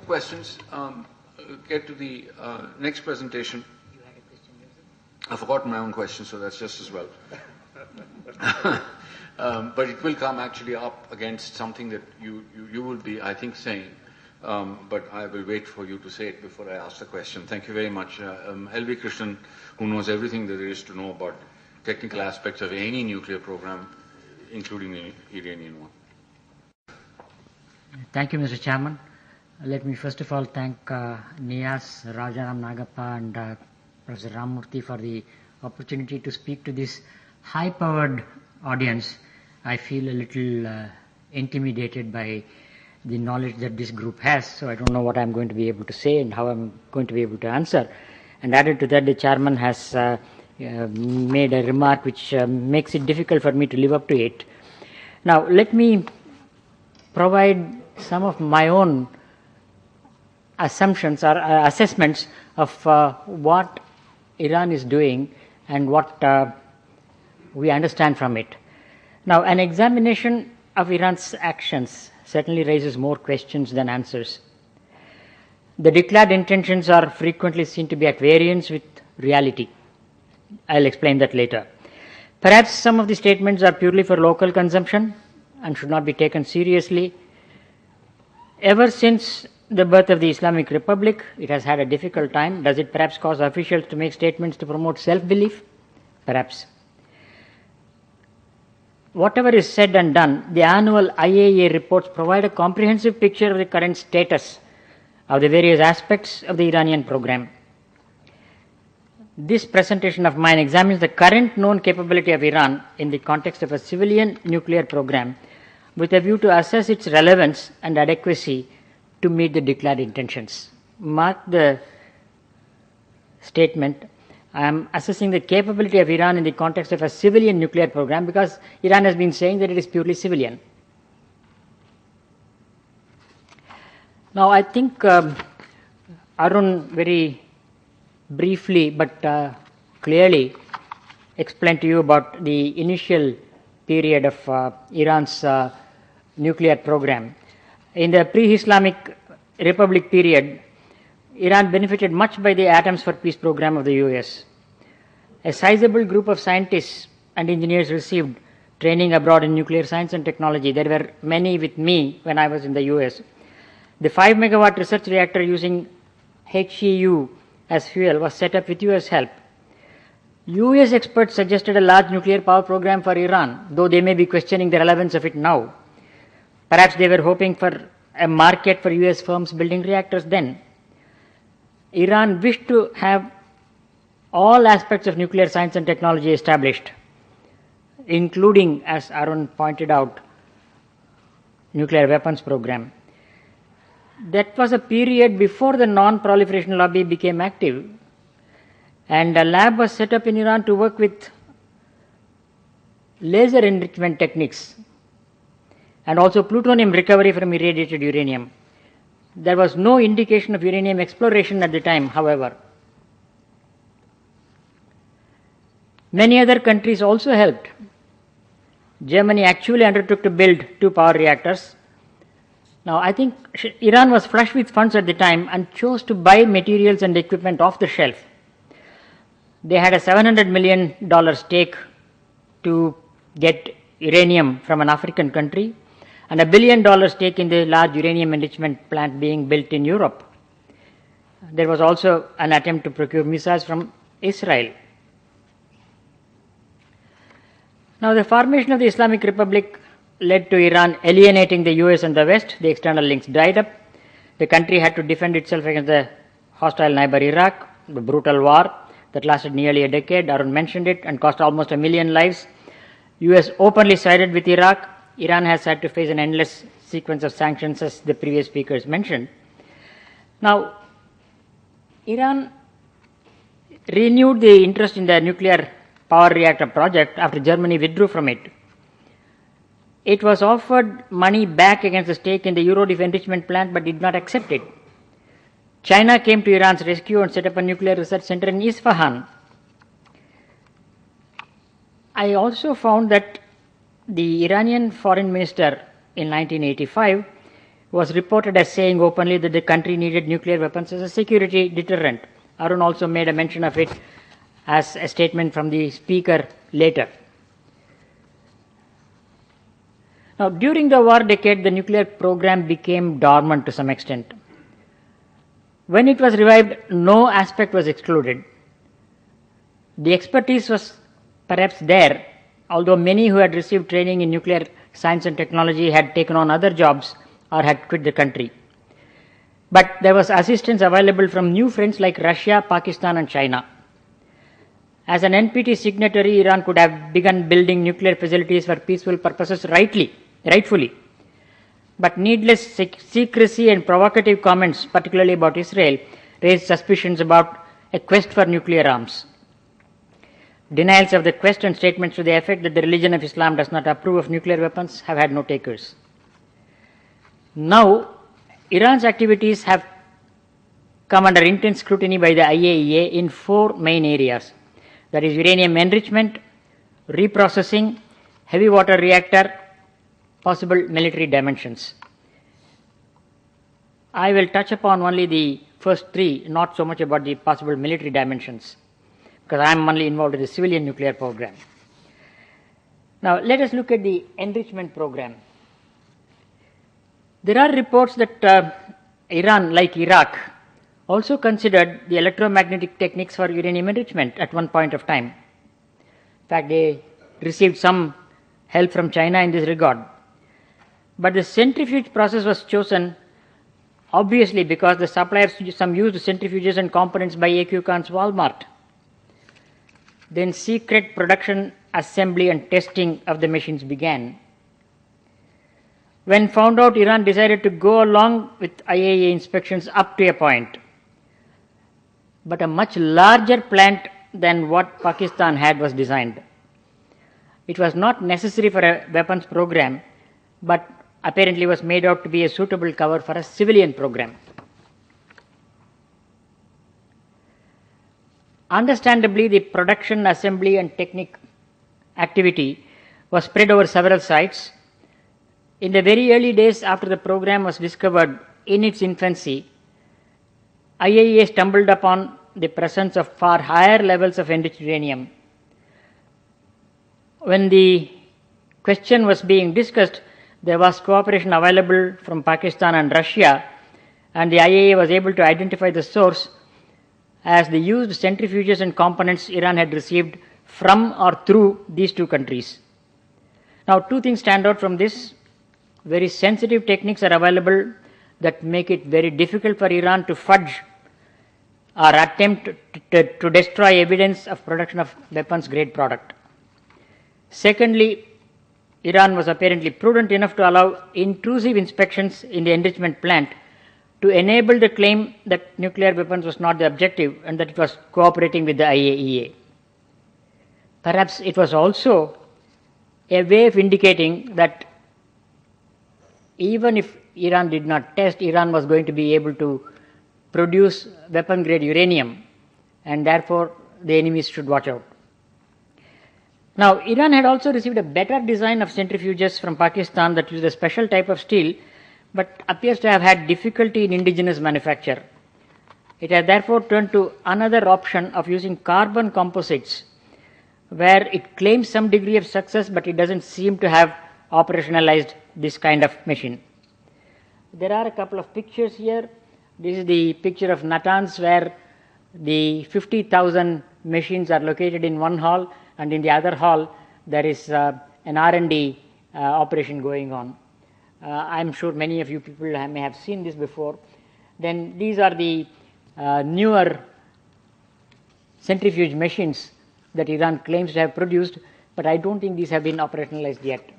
questions, get to the next presentation. I forgot my own question, so that's just as well. But it will come actually up against something that you will be, I think, saying. But I will wait for you to say it before I ask the question. Thank you very much. L.V. Krishnan, who knows everything that there is to know about technical aspects of any nuclear program, including the Iranian one. Thank you, Mr. Chairman. Let me first of all thank Niyas, Rajaram Nagappa and Professor Ramamurthy for the opportunity to speak to this high-powered audience. I feel a little intimidated by the knowledge that this group has, so I don't know what I'm going to be able to say and how I'm going to be able to answer. And added to that, the chairman has made a remark which makes it difficult for me to live up to it. Now, let me provide some of my own assumptions or assessments of what Iran is doing and what we understand from it. Now, an examination of Iran's actions certainly raises more questions than answers. The declared intentions are frequently seen to be at variance with reality. I'll explain that later. Perhaps some of the statements are purely for local consumption and should not be taken seriously. Ever since the birth of the Islamic Republic, it has had a difficult time. Does it perhaps cause officials to make statements to promote self-belief? Perhaps. Whatever is said and done, the annual IAEA reports provide a comprehensive picture of the current status of the various aspects of the Iranian program. This presentation of mine examines the current known capability of Iran in the context of a civilian nuclear program with a view to assess its relevance and adequacy to meet the declared intentions. Mark the statement. I am assessing the capability of Iran in the context of a civilian nuclear program because Iran has been saying that it is purely civilian. Now, I think Arun very briefly but clearly explained to you about the initial period of Iran's nuclear program. In the pre-Islamic Republic period, Iran benefited much by the Atoms for Peace program of the US. A sizable group of scientists and engineers received training abroad in nuclear science and technology. There were many with me when I was in the US. The 5 megawatt research reactor using HEU as fuel was set up with US help. US experts suggested a large nuclear power program for Iran, though they may be questioning the relevance of it now. Perhaps they were hoping for a market for US firms building reactors then. Iran wished to have all aspects of nuclear science and technology established, including, as Arun pointed out, nuclear weapons program. That was a period before the non-proliferation lobby became active, and a lab was set up in Iran to work with laser enrichment techniques and also plutonium recovery from irradiated uranium. There was no indication of uranium exploration at the time, however. Many other countries also helped. Germany actually undertook to build 2 power reactors. Now, I think Iran was flush with funds at the time and chose to buy materials and equipment off the shelf. They had a $700 million stake to get uranium from an African country and a $1 billion stake in the large uranium enrichment plant being built in Europe. There was also an attempt to procure missiles from Israel. Now, the formation of the Islamic Republic led to Iran alienating the US and the West. The external links dried up. The country had to defend itself against the hostile neighbor Iraq, the brutal war that lasted nearly a decade. Arun mentioned it and cost almost 1 million lives. US openly sided with Iraq. Iran has had to face an endless sequence of sanctions, as the previous speakers mentioned. Now, Iran renewed the interest in the nuclear power reactor project after Germany withdrew from it. It was offered money back against the stake in the Eurodif enrichment plant but did not accept it. China came to Iran's rescue and set up a nuclear research center in Isfahan. I also found that the Iranian foreign minister in 1985 was reported as saying openly that the country needed nuclear weapons as a security deterrent. Arun also made a mention of it as a statement from the speaker later. Now, during the war decade, the nuclear program became dormant to some extent. When it was revived, no aspect was excluded. The expertise was perhaps there, although many who had received training in nuclear science and technology had taken on other jobs or had quit the country. But there was assistance available from new friends like Russia, Pakistan, and China. As an NPT signatory, Iran could have begun building nuclear facilities for peaceful purposes rightfully. But needless secrecy and provocative comments, particularly about Israel, raised suspicions about a quest for nuclear arms. Denials of the quest and statements to the effect that the religion of Islam does not approve of nuclear weapons have had no takers. Now, Iran's activities have come under intense scrutiny by the IAEA in 4 main areas. That is uranium enrichment, reprocessing, heavy water reactor, possible military dimensions. I will touch upon only the first 3, not so much about the possible military dimensions, because I am only involved in the civilian nuclear program. Now, let us look at the enrichment program. There are reports that Iran, like Iraq, also considered the electromagnetic techniques for uranium enrichment at one point of time. In fact, they received some help from China in this regard. But the centrifuge process was chosen obviously because the supply of some used centrifuges and components by A.Q. Khan's Walmart. Then secret production, assembly and testing of the machines began. When found out, Iran decided to go along with IAEA inspections up to a point. But a much larger plant than what Pakistan had was designed. It was not necessary for a weapons program, but apparently was made out to be a suitable cover for a civilian program. Understandably, the production, assembly and technique activity was spread over several sites. In the very early days after the program was discovered in its infancy, IAEA stumbled upon the presence of far higher levels of enriched uranium. When the question was being discussed, there was cooperation available from Pakistan and Russia, and the IAEA was able to identify the source as the used centrifuges and components Iran had received from or through these 2 countries. Now, 2 things stand out from this. Very sensitive techniques are available that make it very difficult for Iran to fudge or attempt to destroy evidence of production of weapons grade product. Secondly, Iran was apparently prudent enough to allow intrusive inspections in the enrichment plant to enable the claim that nuclear weapons was not the objective and that it was cooperating with the IAEA. Perhaps it was also a way of indicating that even if Iran did not test, Iran was going to be able to produce weapon grade uranium, and therefore the enemies should watch out. Now, Iran had also received a better design of centrifuges from Pakistan that used a special type of steel, but appears to have had difficulty in indigenous manufacture. It has therefore turned to another option of using carbon composites, where it claims some degree of success, but it doesn't seem to have operationalized this kind of machine. There are a couple of pictures here. This is the picture of Natanz, where the 50,000 machines are located in one hall, and in the other hall there is an R&D operation going on. I'm sure many of you people may have seen this before. Then these are the newer centrifuge machines that Iran claims to have produced, but I don't think these have been operationalized yet.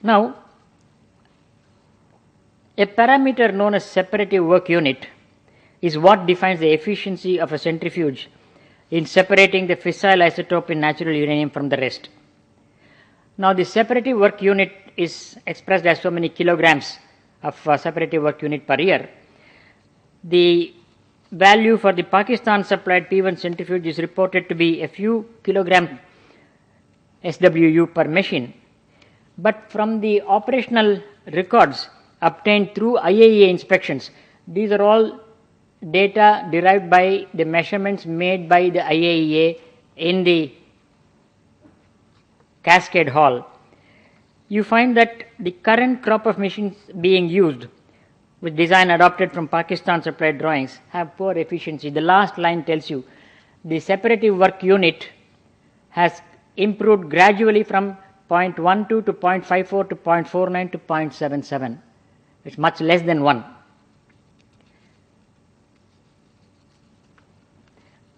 Now, a parameter known as separative work unit is what defines the efficiency of a centrifuge in separating the fissile isotope in natural uranium from the rest. Now, the separative work unit is expressed as so many kilograms of separative work unit per year. The value for the Pakistan supplied P1 centrifuge is reported to be a few kilogram SWU per machine. But from the operational records, obtained through IAEA inspections. These are all data derived by the measurements made by the IAEA in the Cascade Hall. You find that the current crop of machines being used with design adopted from Pakistan supplied drawings have poor efficiency. The last line tells you the separative work unit has improved gradually from 0.12 to 0.54 to 0.49 to 0.77. It's much less than 1.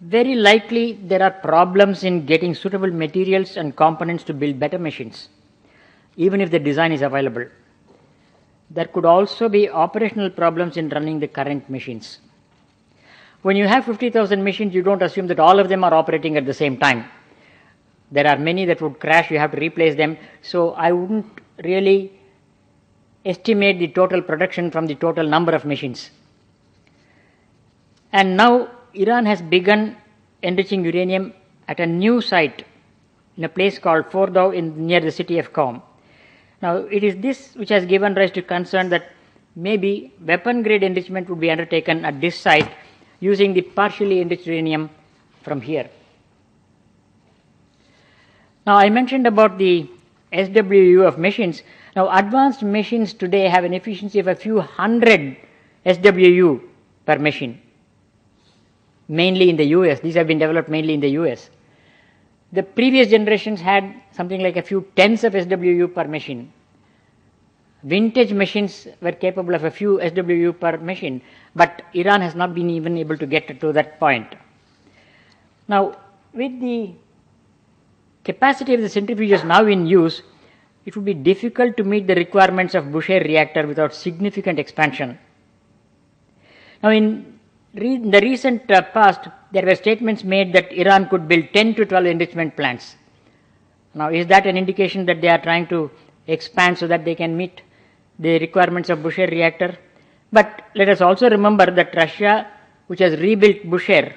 Very likely there are problems in getting suitable materials and components to build better machines, even if the design is available. There could also be operational problems in running the current machines. When you have 50,000 machines, you don't assume that all of them are operating at the same time. There are many that would crash, you have to replace them. So I wouldn't really estimate the total production from the total number of machines. And now Iran has begun enriching uranium at a new site in a place called Fordow near the city of Qom. Now, it is this which has given rise to concern that maybe weapon-grade enrichment would be undertaken at this site using the partially enriched uranium from here. Now, I mentioned about the SWU of machines. Now, advanced machines today have an efficiency of a few hundred SWU per machine, mainly in the US. These have been developed mainly in the US. The previous generations had something like a few tens of SWU per machine. Vintage machines were capable of a few SWU per machine, but Iran has not been even able to get to that point. Now, with the capacity of the centrifuges now in use, it would be difficult to meet the requirements of Bushehr reactor without significant expansion. Now, in the recent past, there were statements made that Iran could build 10 to 12 enrichment plants. Now, is that an indication that they are trying to expand so that they can meet the requirements of Bushehr reactor? But let us also remember that Russia, which has rebuilt Bushehr,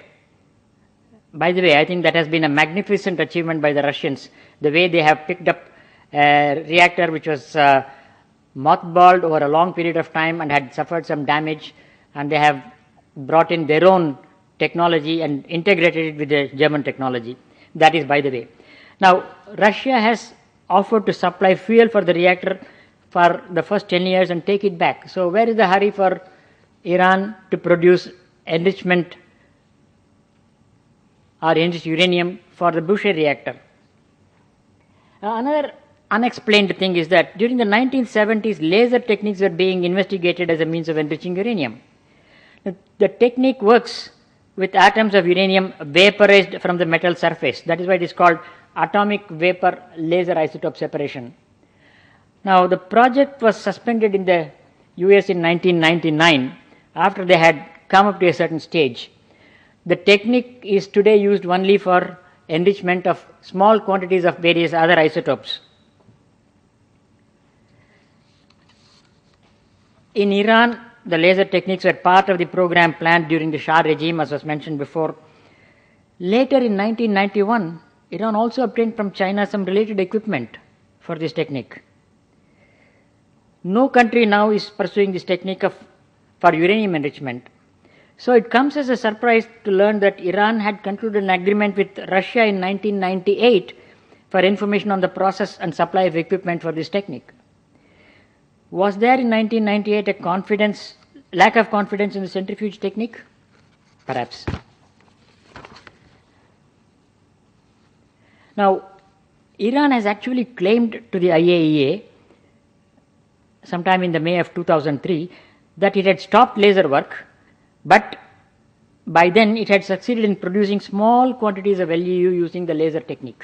by the way, I think that has been a magnificent achievement by the Russians, the way they have picked up a reactor which was mothballed over a long period of time and had suffered some damage, and they have brought in their own technology and integrated it with the German technology. That is by the way. Now, Russia has offered to supply fuel for the reactor for the first 10 years and take it back. So, where is the hurry for Iran to produce enrichment or enriched uranium for the Bushehr reactor? Another unexplained thing is that during the 1970s, laser techniques were being investigated as a means of enriching uranium. The technique works with atoms of uranium vaporized from the metal surface. That is why it is called atomic vapor laser isotope separation. Now, the project was suspended in the US in 1999 after they had come up to a certain stage. The technique is today used only for enrichment of small quantities of various other isotopes. In Iran, the laser techniques were part of the program planned during the Shah regime, as was mentioned before. Later in 1991, Iran also obtained from China some related equipment for this technique. No country now is pursuing this technique for uranium enrichment. So it comes as a surprise to learn that Iran had concluded an agreement with Russia in 1998 for information on the process and supply of equipment for this technique. Was there in 1998 a lack of confidence in the centrifuge technique? Perhaps. Now, Iran has actually claimed to the IAEA sometime in the May of 2003 that it had stopped laser work, but by then it had succeeded in producing small quantities of LEU using the laser technique,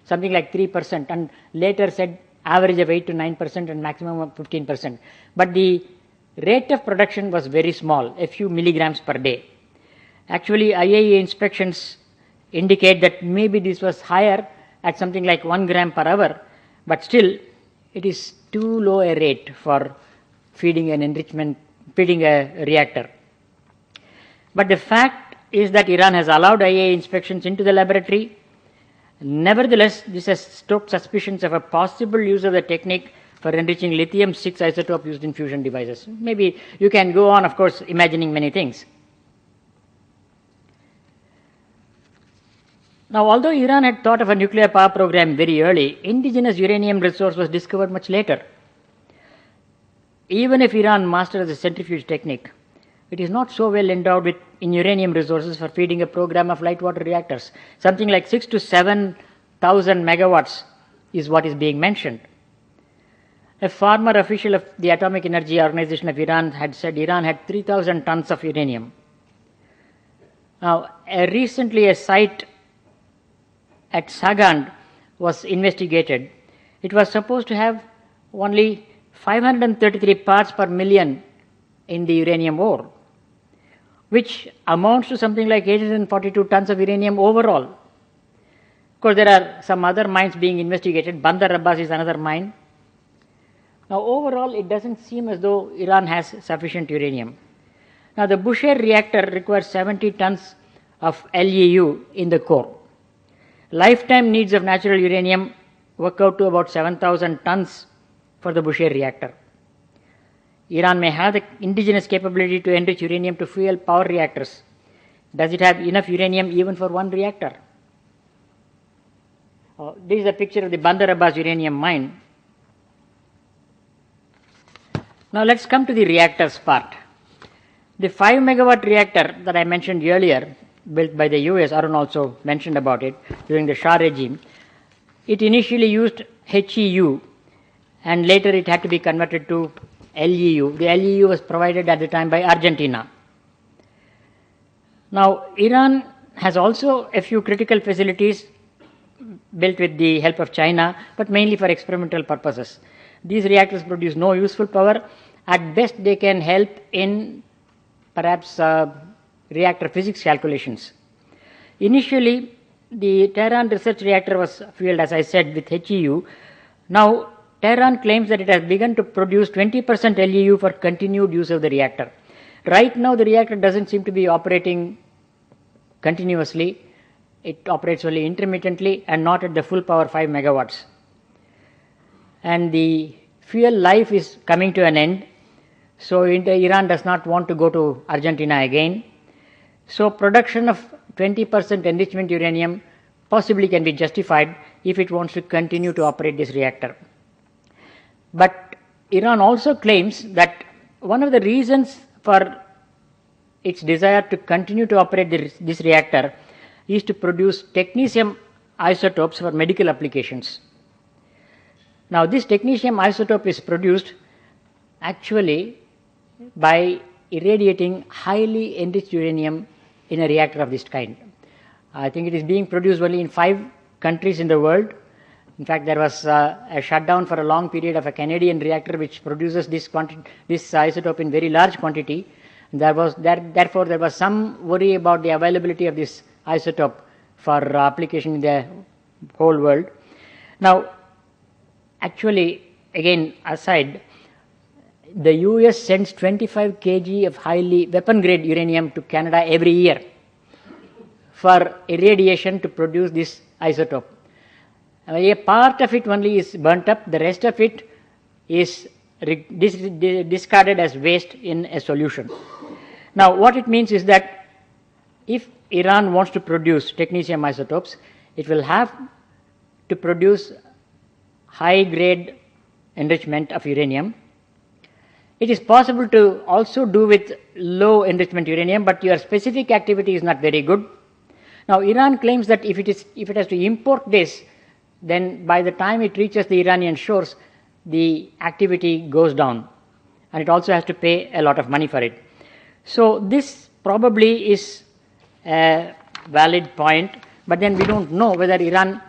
something like 3%, and later said average of 8 to 9% and maximum of 15%. But the rate of production was very small, a few milligrams per day. Actually, IAEA inspections indicate that maybe this was higher at something like 1 gram per hour, but still it is too low a rate for feeding a reactor. But the fact is that Iran has allowed IAEA inspections into the laboratory. Nevertheless, this has stoked suspicions of a possible use of the technique for enriching lithium-6 isotope used in fusion devices. Maybe you can go on, of course, imagining many things. Now, although Iran had thought of a nuclear power program very early, indigenous uranium resource was discovered much later. Even if Iran mastered the centrifuge technique, it is not so well endowed in uranium resources for feeding a program of light water reactors. Something like 6,000 to 7,000 megawatts is what is being mentioned. A former official of the Atomic Energy Organization of Iran had said Iran had 3,000 tons of uranium. Now, recently a site at Sagand was investigated. It was supposed to have only 533 parts per million in the uranium ore, which amounts to something like 842 tons of uranium overall. Of course, there are some other mines being investigated. Bandar Abbas is another mine. Now, overall, it doesn't seem as though Iran has sufficient uranium. Now, the Bushehr reactor requires 70 tons of LEU in the core. Lifetime needs of natural uranium work out to about 7,000 tons for the Bushehr reactor. Iran may have the indigenous capability to enrich uranium to fuel power reactors. Does it have enough uranium even for one reactor? This is a picture of the Bandar Abbas uranium mine. Now let's come to the reactors part. The 5 megawatt reactor that I mentioned earlier, built by the US, Arun also mentioned about it during the Shah regime, it initially used HEU and later it had to be converted to LEU. The LEU was provided at the time by Argentina. Now, Iran has also a few critical facilities built with the help of China, but mainly for experimental purposes. These reactors produce no useful power. At best, they can help in perhaps reactor physics calculations. Initially, the Tehran research reactor was fueled, as I said, with HEU. Now, Tehran claims that it has begun to produce 20% LEU for continued use of the reactor. Right now, the reactor doesn't seem to be operating continuously. It operates only intermittently and not at the full power 5 megawatts. And the fuel life is coming to an end. So Iran does not want to go to Argentina again. So production of 20% enrichment uranium possibly can be justified if it wants to continue to operate this reactor. But Iran also claims that one of the reasons for its desire to continue to operate this reactor is to produce technetium isotopes for medical applications. Now, this technetium isotope is produced actually by irradiating highly enriched uranium in a reactor of this kind. I think it is being produced only in 5 countries in the world. In fact, there was a shutdown for a long period of a Canadian reactor which produces this isotope in very large quantity. Therefore, there was some worry about the availability of this isotope for application in the whole world. Now, actually, again, aside, the US sends 25 kg of highly weapon-grade uranium to Canada every year for irradiation to produce this isotope. A part of it only is burnt up, the rest of it is discarded as waste in a solution. Now, what it means is that if Iran wants to produce technetium isotopes, it will have to produce high-grade enrichment of uranium. It is possible to also do with low enrichment uranium, but your specific activity is not very good. Now, Iran claims that if it has to import this, then by the time it reaches the Iranian shores, the activity goes down, and it also has to pay a lot of money for it. So this probably is a valid point, but then we don't know whether Iran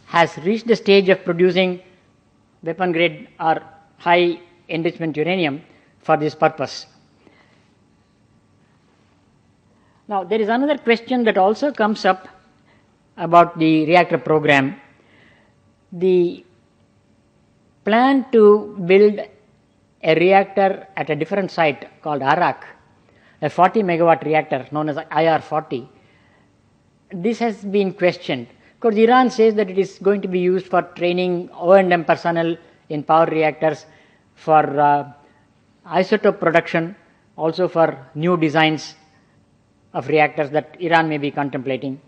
has reached the stage of producing weapon grade or high enrichment uranium for this purpose. Now, there is another question that also comes up about the reactor program. The plan to build a reactor at a different site called Arak, a 40 megawatt reactor known as IR-40, this has been questioned. Of course, Iran says that it is going to be used for training O&M personnel in power reactors for isotope production, also for new designs of reactors that Iran may be contemplating.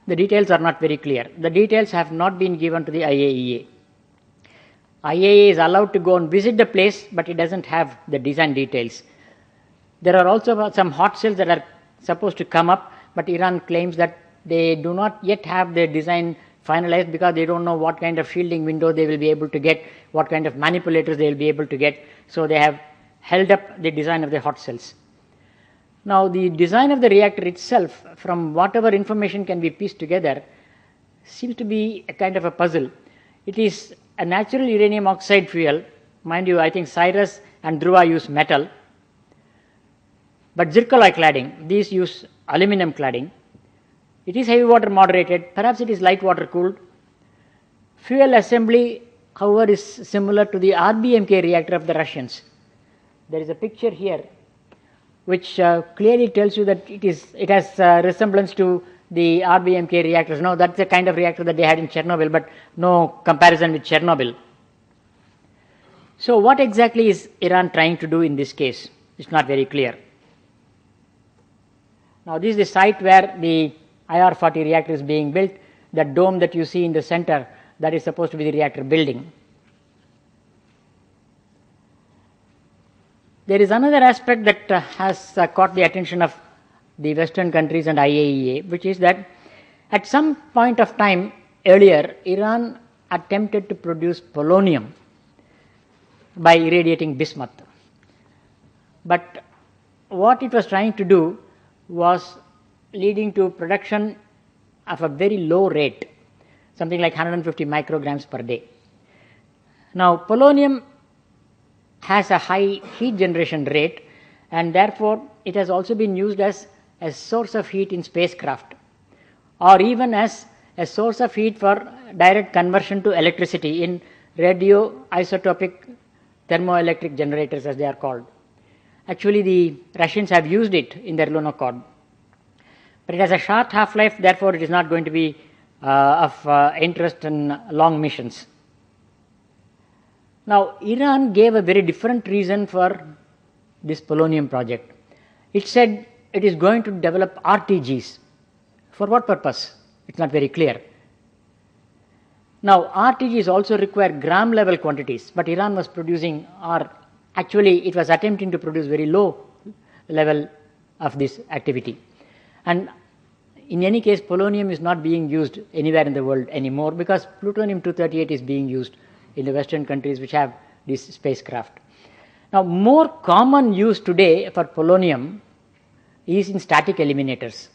The details are not very clear. The details have not been given to the IAEA. IAEA is allowed to go and visit the place, but it doesn't have the design details. There are also some hot cells that are supposed to come up, but Iran claims that they do not yet have their design finalized because they don't know what kind of shielding window they will be able to get, what kind of manipulators they will be able to get. So they have held up the design of the hot cells. Now, the design of the reactor itself, from whatever information can be pieced together, seems to be a kind of a puzzle. It is a natural uranium oxide fuel. Mind you, I think Cyrus and Dhruva use metal. But zircaloy cladding, these use aluminum cladding. It is heavy water moderated, perhaps it is light water cooled. Fuel assembly, however, is similar to the RBMK reactor of the Russians. There is a picture here which clearly tells you that it has resemblance to the RBMK reactors. No, that's the kind of reactor that they had in Chernobyl, but no comparison with Chernobyl. So what exactly is Iran trying to do in this case? It's not very clear. Now this is the site where the IR-40 reactor is being built. That dome that you see in the center, that is supposed to be the reactor building. There is another aspect that has caught the attention of the Western countries and IAEA, which is that at some point of time earlier, Iran attempted to produce polonium by irradiating bismuth. But what it was trying to do was leading to production of a very low rate, something like 150 micrograms per day. Now, polonium has a high heat generation rate, and therefore it has also been used as a source of heat in spacecraft, or even as a source of heat for direct conversion to electricity in radioisotopic thermoelectric generators, as they are called. Actually, the Russians have used it in their Lunokhod, but it has a short half-life, therefore it is not going to be of interest in long missions. Now, Iran gave a very different reason for this polonium project. It said it is going to develop RTGs. For what purpose? It's not very clear. Now, RTGs also require gram level quantities, but Iran was producing, or actually it was attempting to produce very low level of this activity. And in any case, polonium is not being used anywhere in the world anymore because plutonium-238 is being used in the Western countries which have this spacecraft. Now, more common use today for polonium is in static eliminators.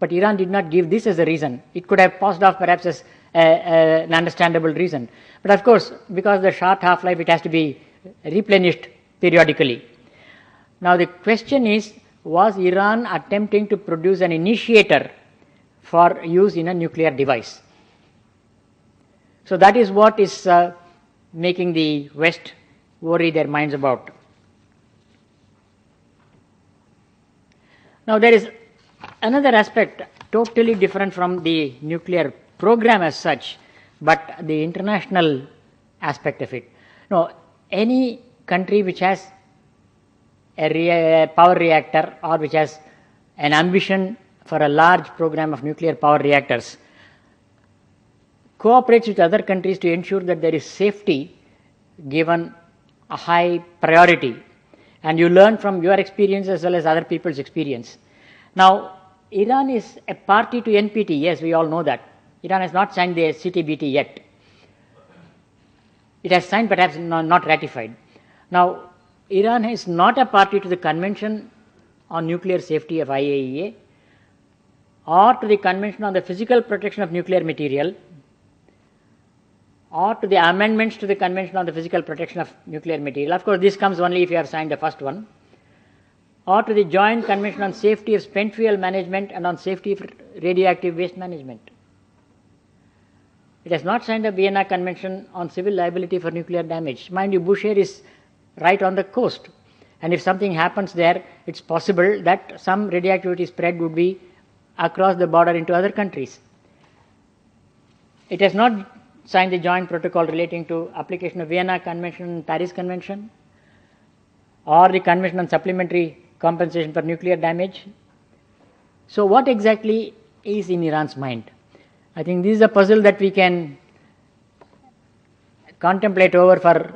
But Iran did not give this as a reason. It could have passed off perhaps as an understandable reason. But of course, because of the short half-life, it has to be replenished periodically. Now, the question is, was Iran attempting to produce an initiator for use in a nuclear device? So that is what is making the West worry their minds about. Now, there is another aspect totally different from the nuclear program as such, but the international aspect of it. Now, any country which has a power reactor or which has an ambition for a large program of nuclear power reactors cooperates with other countries to ensure that there is safety given a high priority, and you learn from your experience as well as other people's experience. Now, Iran is a party to NPT, yes, we all know that. Iran has not signed the CTBT yet. It has signed, perhaps not ratified. Now, Iran is not a party to the Convention on Nuclear Safety of IAEA or to the Convention on the Physical Protection of Nuclear Material or to the amendments to the Convention on the Physical Protection of Nuclear Material. Of course, this comes only if you have signed the first one. Or to the Joint Convention on Safety of Spent Fuel Management and on Safety of Radioactive Waste Management. It has not signed the Vienna Convention on Civil Liability for Nuclear Damage. Mind you, Bushehr is right on the coast, and if something happens there, it's possible that some radioactivity spread would be across the border into other countries. It has not sign the joint protocol relating to application of Vienna Convention and Paris Convention, or the Convention on Supplementary Compensation for Nuclear Damage. So what exactly is in Iran's mind? I think this is a puzzle that we can contemplate over for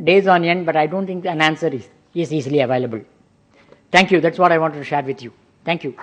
days on end, but I don't think an answer is easily available. Thank you. That's what I wanted to share with you. Thank you.